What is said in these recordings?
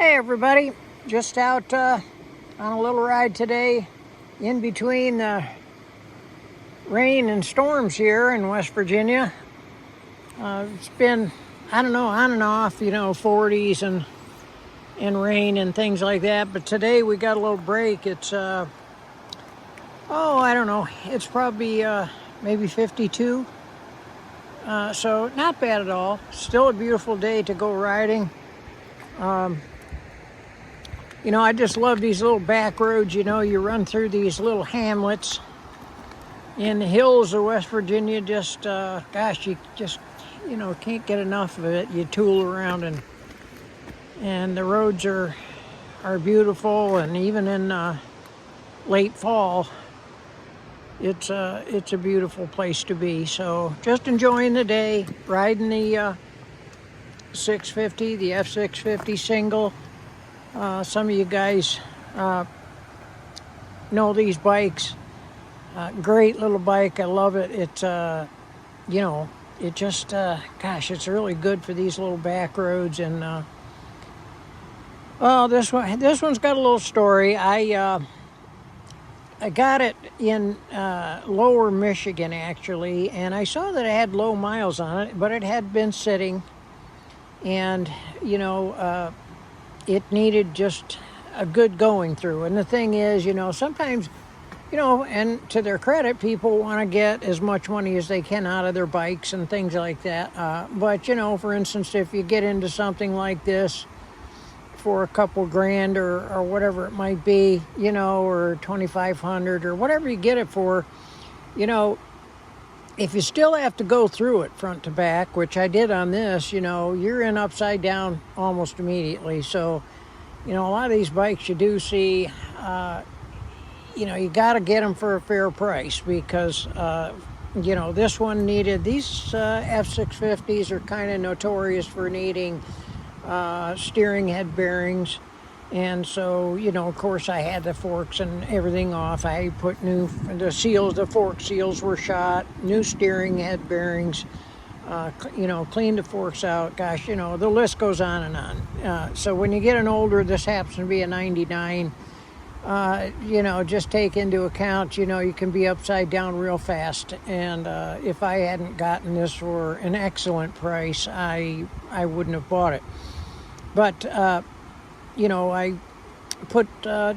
Hey everybody, just out on a little ride today in between rain and storms here in West Virginia. It's been, I don't know, on and off, 40s and rain and things like that. But today we got a little break. It's, I don't know, it's probably maybe 52. So not bad at all. Still a beautiful day to go riding. I just love these little back roads. You run through these little hamlets in the hills of West Virginia. Just, you just, can't get enough of it. You tool around and the roads are beautiful. And even in late fall, it's a beautiful place to be. So just enjoying the day, riding the 650, the F650 single. Some of you guys know these bikes. Great little bike. I love it. It's, it just, it's really good for these little back roads. And, this one's got a little story. I got it in Lower Michigan, actually, and I saw that it had low miles on it, but it had been sitting, and, it needed just a good going through. And the thing is, sometimes, and to their credit, people want to get as much money as they can out of their bikes and things like that. But, for instance, if you get into something like this for a couple grand or whatever it might be, or 2,500 or whatever you get it for, if you still have to go through it front to back, which I did on this, you're in upside down almost immediately. So, a lot of these bikes you do see, you got to get them for a fair price because, this one needed, these F650s are kind of notorious for needing steering head bearings. And so, of course, I had the forks and everything off. I put the fork seals were shot, new steering head bearings, cleaned the forks out. Gosh, the list goes on and on. So when you get an older, this happens to be a 99, just take into account, you can be upside down real fast. And if I hadn't gotten this for an excellent price, I wouldn't have bought it. But, I put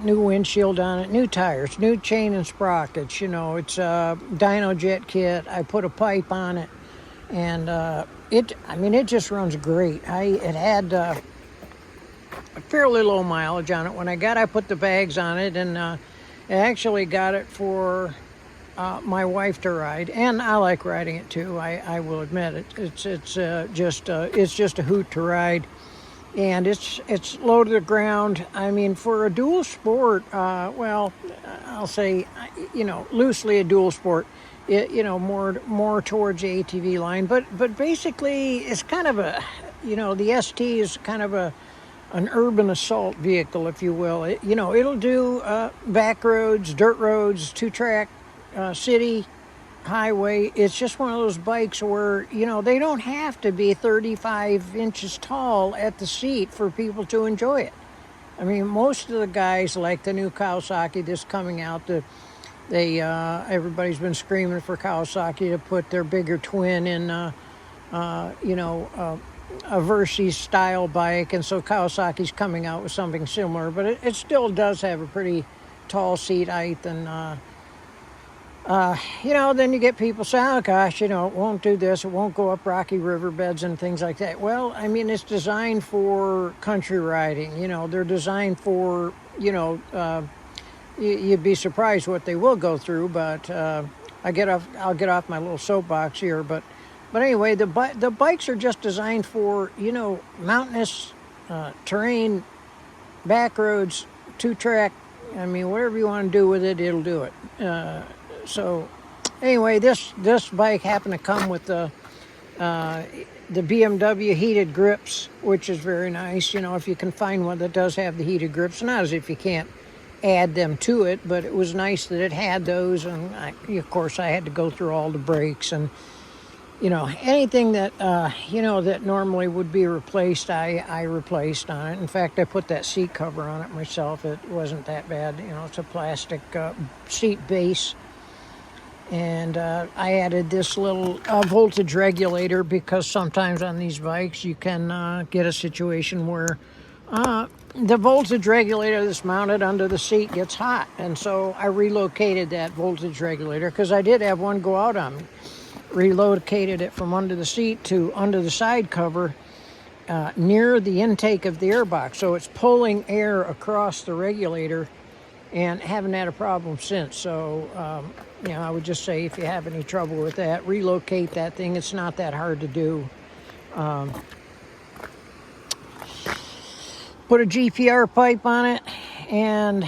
new windshield on it, new tires, new chain and sprockets. It's a dyno jet kit. I put a pipe on it, and it just runs great. It had a fairly low mileage on it. When I put the bags on it, and I actually got it for my wife to ride, and I like riding it too. I will admit it. It's just a hoot to ride. And it's low to the ground. I mean, for a dual sport, I'll say, loosely a dual sport, more towards the ATV line. But basically, it's kind of the ST is kind of an urban assault vehicle, if you will. It'll do back roads, dirt roads, 2-track, city, highway. It's just one of those bikes where they don't have to be 35 inches tall at the seat for people to enjoy it. I mean, most of the guys, like the new Kawasaki that's coming out, everybody's been screaming for Kawasaki to put their bigger twin in a Versys style bike, and so Kawasaki's coming out with something similar, but it still does have a pretty tall seat height. And then you get people say, oh gosh, it won't do this, it won't go up rocky riverbeds and things like that. Well, I mean, it's designed for country riding. They're designed for, you'd be surprised what they will go through. But I'll get off my little soapbox here. But anyway, the bikes are just designed for, mountainous terrain, back roads, 2-track. I mean, whatever you want to do with it, it'll do it. So anyway, this bike happened to come with the BMW heated grips, which is very nice. If you can find one that does have the heated grips, not as if you can't add them to it, but it was nice that it had those. And of course, I had to go through all the brakes and you know, anything that, you know, that normally would be replaced, I replaced on it. In fact, I put that seat cover on it myself. It wasn't that bad. You know, it's a plastic seat base. And I added this little voltage regulator because sometimes on these bikes you can get a situation where the voltage regulator that's mounted under the seat gets hot. And so I relocated that voltage regulator because I did have one go out on me. Relocated it from under the seat to under the side cover near the intake of the airbox. So it's pulling air across the regulator, and haven't had a problem since. So, you know, I would just say if you have any trouble with that, relocate that thing. It's not that hard to do. Put a GPR pipe on it, and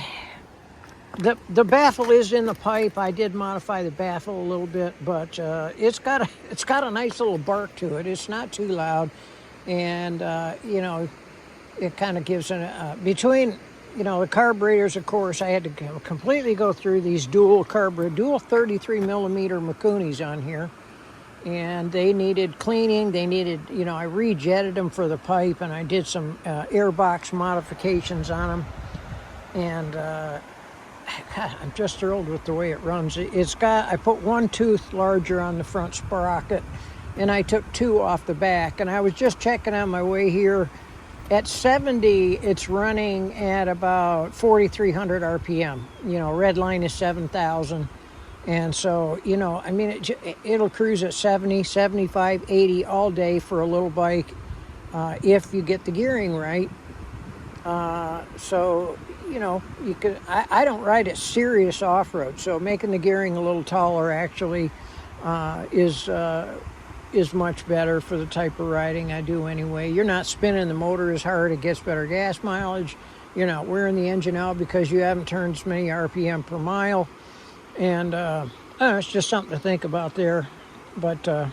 the baffle is in the pipe. I did modify the baffle a little bit, but it's got a nice little bark to it. It's not too loud, and you know, it kind of gives between, you know, the carburetors. Of course, I had to completely go through these dual 33 millimeter Mikunis on here, and they needed cleaning. They needed, you know, I rejetted them for the pipe, and I did some airbox modifications on them, and God, I'm just thrilled with the way it runs. I put one tooth larger on the front sprocket, and I took two off the back, and I was just checking on my way here. At 70, it's running at about 4,300 RPM. You know, red line is 7,000. And so, you know, I mean, it'll cruise at 70, 75, 80 all day for a little bike if you get the gearing right. So, you know, you could. I don't ride it serious off-road, so making the gearing a little taller actually is much better for the type of riding I do anyway. You're not spinning the motor as hard. It gets better gas mileage. You're not wearing the engine out because you haven't turned as many RPM per mile. And it's just something to think about there. But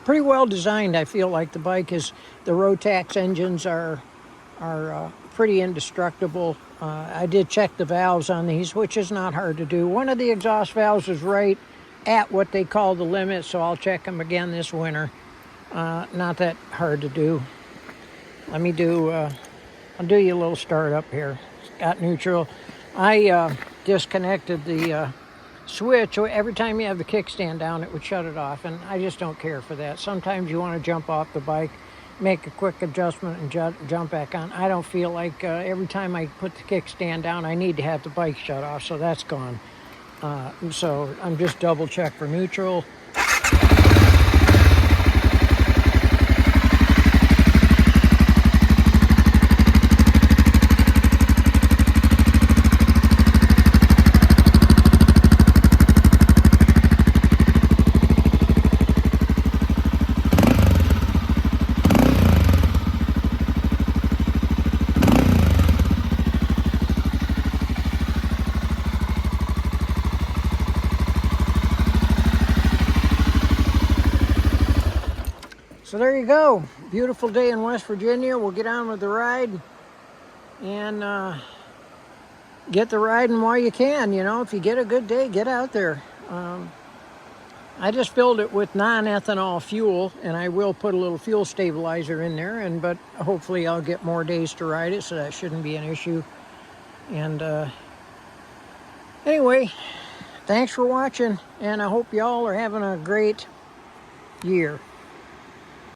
pretty well designed. I feel like the Rotax engines are pretty indestructible. I did check the valves on these, which is not hard to do. One of the exhaust valves is right at what they call the limit, so I'll check them again this winter. Not that hard to do. I'll do you a little start up here. Got neutral. I disconnected the switch. Every time you have the kickstand down, it would shut it off, and I just don't care for that. Sometimes you want to jump off the bike, make a quick adjustment, and jump back on. I don't feel like every time I put the kickstand down, I need to have the bike shut off, so that's gone. So I'm just double check for neutral. So there you go. Beautiful day in West Virginia. We'll get on with the ride and get the riding while you can. You know, if you get a good day, get out there. I just filled it with non-ethanol fuel, and I will put a little fuel stabilizer in there. But hopefully I'll get more days to ride it, so that shouldn't be an issue. And anyway, thanks for watching, and I hope y'all are having a great year.